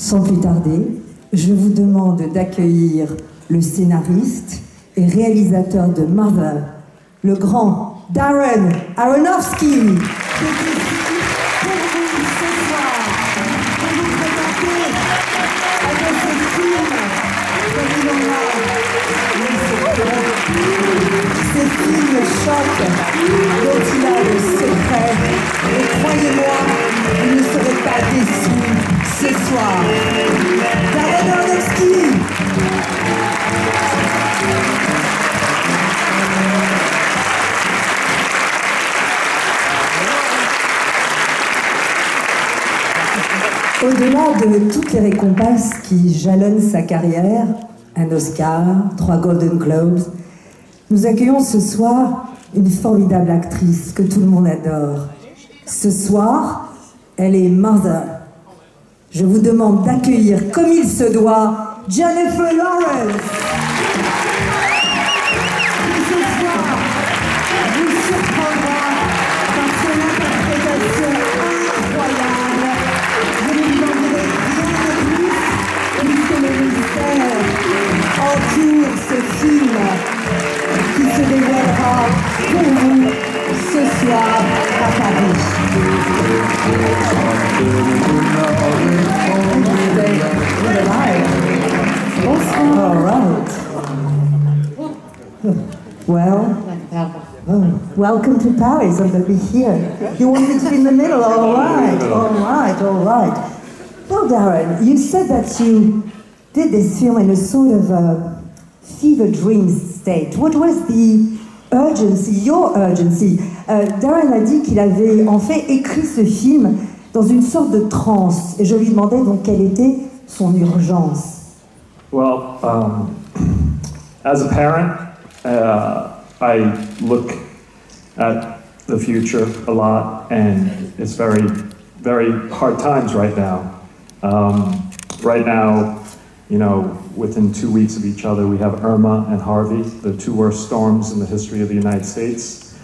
Sans plus tarder, je vous demande d'accueillir le scénariste et réalisateur de Mother, le grand Darren Aronofsky, qui est ici pour vous ce soir, pour vous présenter avec ce film comme il en a ce film choc dont il a le secret. Et croyez-moi, vous ne serez pas déçus ce soir. Darren Aronofsky. Au-delà de toutes les récompenses qui jalonnent sa carrière, un Oscar, 3 Golden Globes, nous accueillons ce soir une formidable actrice que tout le monde adore. Ce soir, elle est Mother. Je vous demande d'accueillir comme il se doit Jennifer Lawrence. Qui ce soir vous surprendra par son interprétation incroyable. Je ne vous en dirai rien de plus, puisque le mystère entoure ce film qui se dévoilera pour vous ce soir à Paris. All right. Well, welcome to Paris. I'm going to be here. You want me to be in the middle? All right, all right, all right. Well, Darren, you said that you did this film in a sort of fever dream state. What was the urgency, your urgency? Darren a dit qu'il avait en fait écrit ce film dans une sorte de transe. Et je lui demandais donc quelle était son urgence. Well, as a parent, I look at the future a lot, and it's very, very hard times right now. Right now, you know, within 2 weeks of each other, we have Irma and Harvey, the 2 worst storms in the history of the United States.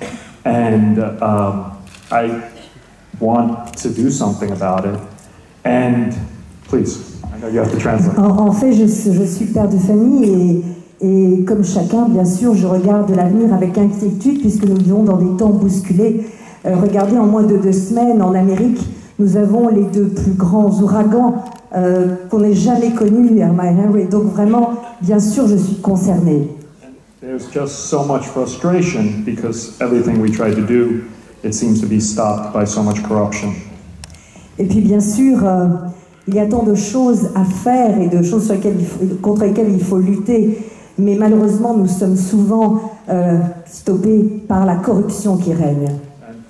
And I want to do something about it. And please, I know you have to translate. En fait, je suis père de famille et comme chacun, bien sûr, je regarde l'avenir avec inquiétude puisque nous vivons dans des temps bousculés. Regardez, en moins de 2 semaines, en Amérique, nous avons les 2 plus grands ouragans qu'on n'ait jamais connus, Irma et Henry. Donc vraiment, bien sûr, je suis concernée. There's just so much frustration because everything we try to do, it seems to be stopped by so much corruption. Et puis bien sûr, il y a tant de choses à faire et de choses contre lesquelles il faut lutter. Mais malheureusement, nous sommes souvent stoppés par la corruption qui règne.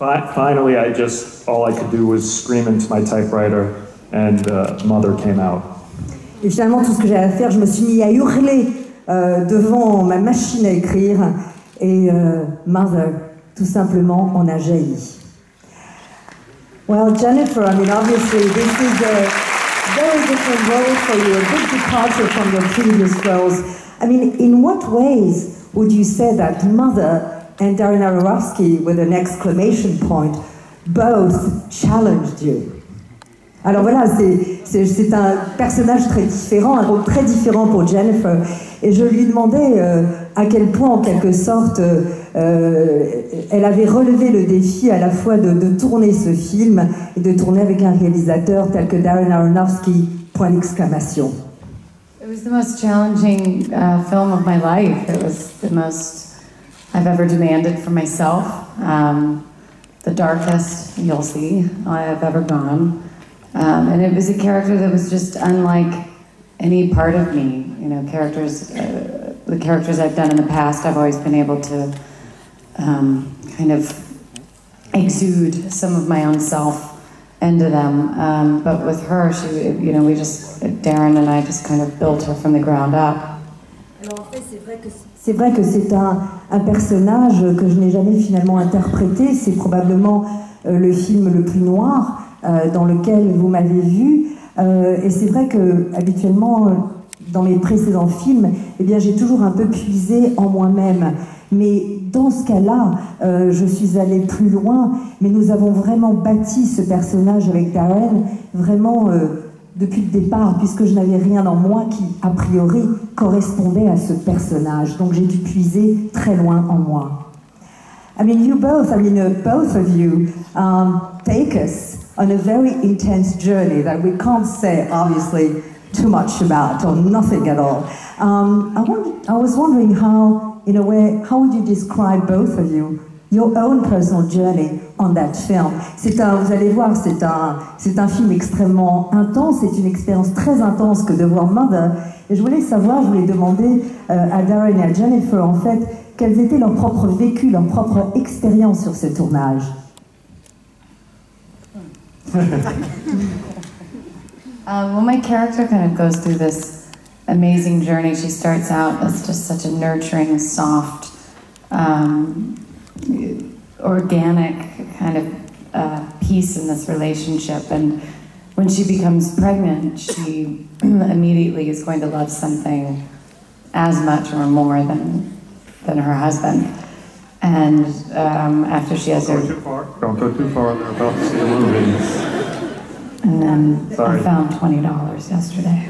And finally, all I could do was scream into my typewriter, and Mother came out. Et finalement, tout ce que j'avais à faire, je me suis mis à hurler devant ma machine à écrire, et Mother, tout simplement, en a jailli. Well, Jennifer, I mean, obviously, this is a very different role for you, a big departure from your previous roles. I mean, in what ways would you say that Mother and Darren Aronofsky, with an exclamation point, both challenged you? Alors voilà, c'est un personnage très différent, un rôle très différent pour Jennifer. Et je lui demandais à quel point, en quelque sorte, elle avait relevé le défi à la fois de tourner ce film et de tourner avec un réalisateur tel que Darren Aronofsky, point d'exclamation. It was the most challenging film of my life. It was the most I've ever demanded for myself. The darkest, you'll see, I've ever gone. And it was a character that was just unlike any part of me. You know, the characters I've done in the past, I've always been able to kind of exude some of my own self into them. But with her, Darren and I just kind of built her from the ground up. Alors en fait, c'est vrai que c'est un personnage que je n'ai jamais finalement interprété. C'est probablement le film le plus noir dans lequel vous m'avez vu. Et c'est vrai que habituellement, dans mes précédents films, eh bien, j'ai toujours un peu puisé en moi-même. Mais dans ce cas-là, je suis allée plus loin. Mais nous avons vraiment bâti ce personnage avec Darren, vraiment depuis le départ, puisque je n'avais rien en moi qui, a priori, correspondait à ce personnage. Donc j'ai dû puiser très loin en moi. Both of you take us on a very intense journey that we can't say, obviously, too much about, or nothing at all. I was wondering how, in a way, how would you describe, both of you, your own personal journey on that film? Vous allez voir, c'est un film extrêmement intense, c'est une expérience très intense que de voir Mother. Et je voulais demander à Darren et à Jennifer, en fait, quels étaient leurs propres vécus, leurs propres expériences sur ce tournage. Well, my character kind of goes through this amazing journey. She starts out as just such a nurturing, soft, organic kind of piece in this relationship. And when she becomes pregnant, she immediately is going to love something as much or more than her husband. And after she has her... Don't go too far, they're about to see a movie. And then I found $20 yesterday.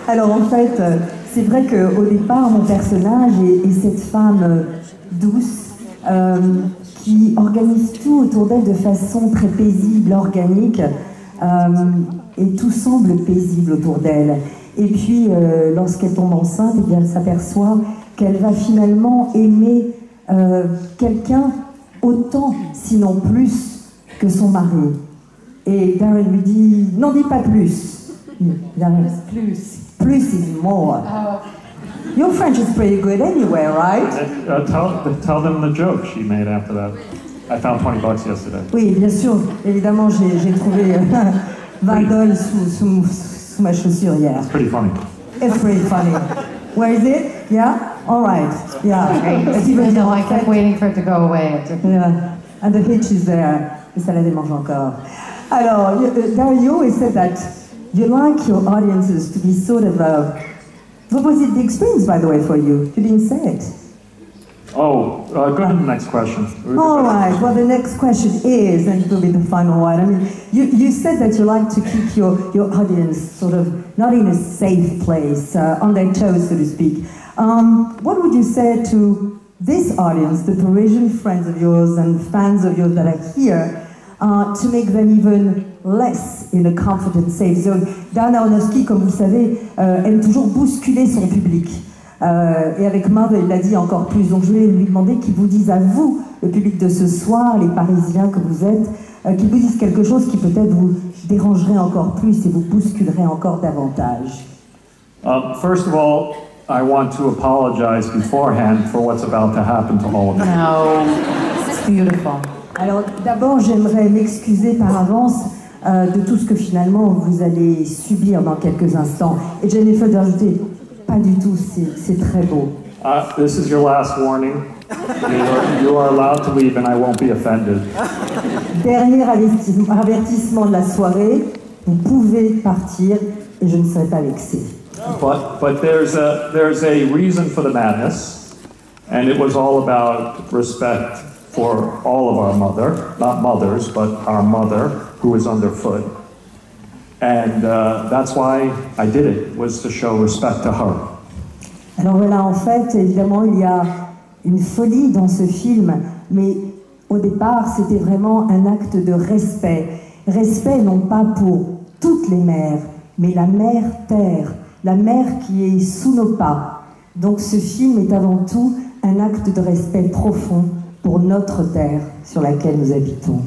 Alors en fait, c'est vrai qu'au départ, mon personnage est cette femme douce qui organise tout autour d'elle de façon très paisible, organique, et tout semble paisible autour d'elle. Et puis, lorsqu'elle tombe enceinte, eh bien, elle s'aperçoit qu'elle va finalement aimer quelqu'un autant, sinon plus, que son mari. Et Darren lui dit, n'en dis pas plus. Darren, plus is more. Your French is pretty good anyway, right? Tell them the joke she made after that. I found $20 yesterday. Oui, bien sûr. Évidemment, j'ai trouvé $20 sous ma chaussure hier. It's pretty funny. It's pretty funny. Where is it? Yeah? All right. Yeah. Even though I kept waiting for it to go away. Yeah. And the hitch is there. Et ça la démange encore. Alors, Darren, you always said that you like your audiences to be sort of what was it the experience, by the way, for you? You didn't say it. Go to the next question. All right, well, the next question is, and it will be the final one. I mean, you said that you like to keep your audience sort of not in a safe place, on their toes, so to speak. What would you say to this audience, the Parisian friends of yours and fans of yours that are here, to make them even less in a comfort and safe zone? Darren Aronofsky, comme vous le savez, aime toujours bousculer son public. Et avec Mother, il l'a dit encore plus. Donc je voulais lui demander qu'il vous dise à vous, le public de ce soir, les Parisiens que vous êtes, qu'il vous dise quelque chose qui peut-être vous dérangerait encore plus et vous bousculerait encore davantage. First of all, I want to apologize beforehand for what's about to happen to all of you. No, it's beautiful. Alors d'abord, j'aimerais m'excuser par avance de tout ce que finalement vous allez subir dans quelques instants. Et Jennifer d'ajouter, pas du tout, c'est très beau. This is your last warning. You are allowed to leave and I won't be offended. Dernier avertissement de la soirée, vous pouvez partir et je ne serai pas vexé. But there's a reason for the madness, and it was all about respect for all of our mother, not mothers, but our mother, who is underfoot. And that's why I did it, was to show respect to her. Alors voilà, en fait, évidemment, il y a une folie dans ce film, mais au départ, c'était vraiment un acte de respect. Respect non pas pour toutes les mères, mais la mère terre, la mère qui est sous nos pas. Donc ce film est avant tout un acte de respect profond pour notre terre sur laquelle nous habitons.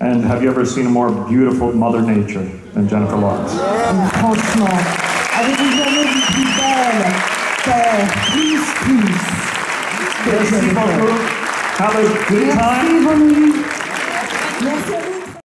And have you ever seen a more beautiful Mother Nature than Jennifer Lawrence? Et franchement, avez-vous jamais vu plus belle terre, plus. Merci beaucoup. Have a good time. Merci,